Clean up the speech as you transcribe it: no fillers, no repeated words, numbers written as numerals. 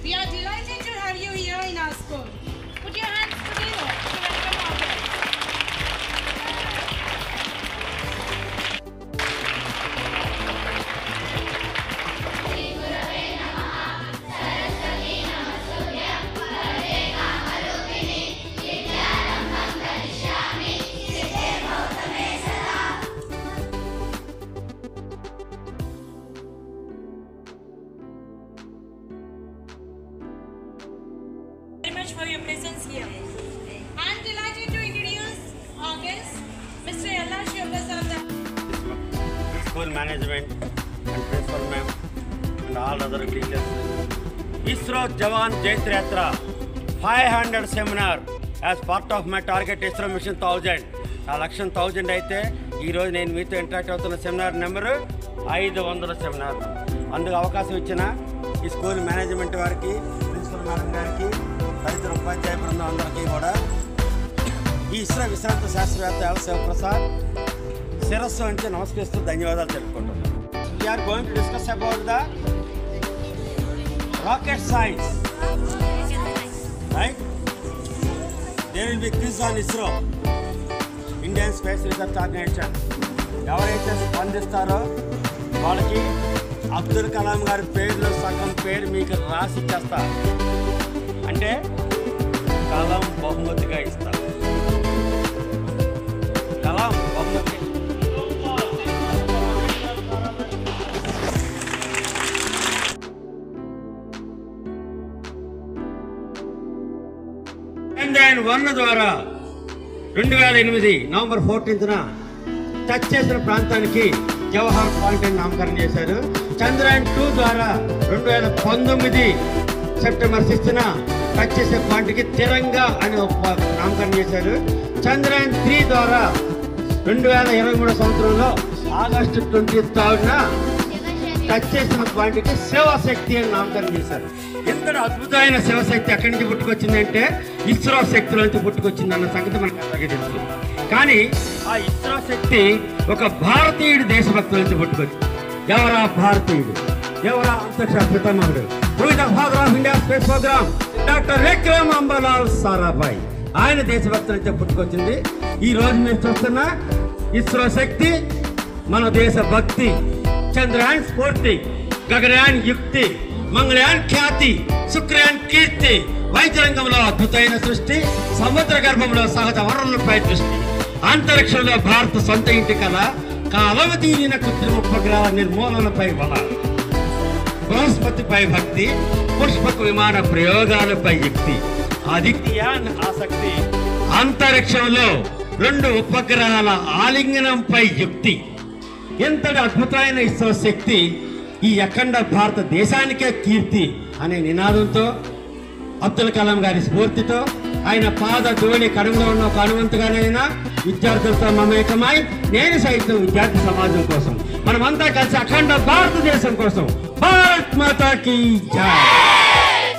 We are delighted to have you here in our school. Put your hands together to welcome our guests. For your presence here. I am delighted to introduce our guest, Mr. Yalla Shivprasad. School management and principal ma'am and all other teachers. ISRO Jawan Jaitra Yatra 500 seminar as part of my target ISRO mission 1000. ఆ లక్ష్యం 1000 అయితే ఈరోజు నేను మీతో interact అవుతున్న seminar number 500 seminar. అందుకు అవకాశం ఇచ్చిన ఈ స్కూల్ మేనేజ్మెంట్ వారికి, ప్రిన్సిపల్ మేడం గారికి, తదితర ఉపాధ్యాయ బృందం అందరికీ కూడా ఈ ఇస్రో విశ్రాంత శాస్త్రవేత్త ఎల్ శివప్రసాద్ శిరస్సు అంటే నమస్కరిస్తూ ధన్యవాదాలు తెలుపుకుంటున్నాను. We are going to discuss about the rocket science, right? There will be quiz on ISRO, Indian space research organisation. ఎవరైతే స్పందిస్తారో వాళ్ళకి అబ్దుల్ కలాం గారి పేరులో సగం పేరు మీకు రాసి ఇచ్చేస్తా, అంటే కలాం బహుమతిగా ఇస్తారు. కలాం బహుమతి. చంద్రయాన్ 1 ద్వారా 2008 నవంబర్ 14న టచ్ చేసిన ప్రాంతానికి జవహర్ పాయింట్ అని నామకరణం చేశారు. చంద్రయాన్ 2 ద్వారా 2019 సెప్టెంబర్ 6న టచ్ చేసే పాయింట్కి తిరంగా అని నామకరణం చేశారు. చంద్రయాన్ 3 ద్వారా 2023 సంవత్సరంలో ఆగస్టు 23న టచ్ చేసిన పాయింట్కి శివశక్తి అని నామకరణం చేశారు. ఎంతటి అద్భుతమైన శివశక్తి ఎక్కడి నుంచి పుట్టుకొచ్చిందంటే ఇస్రో శక్తిలో నుంచి పుట్టుకొచ్చింది అన్న సంగతి మనకు అందరికీ తెలుసు. కానీ ఆ ఇస్రో శక్తి ఒక భారతీయుడు దేశభక్తుల నుంచి పుట్టుకొచ్చింది. ఎవరా భారతీయుడు? ఎవరా అంతరిక్ష పితామహుడు? Who is the father of India's space program? Doctor Vikram Ambalal Sarabhai. ఆయన దేశభక్తుల నుంచి పుట్టుకొచ్చింది. ఈ రోజు మేము చూస్తున్న ఇస్రో శక్తి మన దేశ భక్తి. చంద్రయాన్ స్ఫూర్తి, గగనయాన్ యుక్తి, మంగళయాన్ ఖ్యాతి, శుక్రయాన్ కీర్తి. వైద్య రంగంలో అద్భుతమైన సృష్టి, సముద్ర గర్భంలో సహజ వనరులపై దృష్టి, అంతరిక్షంలో భారత సొంత ఇంటి కళ, కాలవ తీరిన కృత్రిమ ఉపగ్రహాల నిర్మూలనపై బల, బృహస్పతిపై భక్తి, పుష్పక విమాన ప్రయోగాలపై యుక్తి, ఆదిత్యయాన్ ఆసక్తి, అంతరిక్షంలో 2 ఉపగ్రహాల ఆలింగనంపై యుక్తి. ఎంతటి అద్భుతమైన ఇస్రో శక్తి ఈ అఖండ భారతదేశానికే కీర్తి అనే నినాదంతో, అబ్దుల్ కలాం గారి స్ఫూర్తితో, ఆయన పాద ధోని కడుగులో ఉన్న ఒక హనుమంతుగానైనా విద్యార్థులతో మమేకమై నేను సైతం విద్యార్థి సమాజం కోసం మనమంతా కలిసి అఖండ భారతదేశం కోసం భారత్ మాతా కీ జై.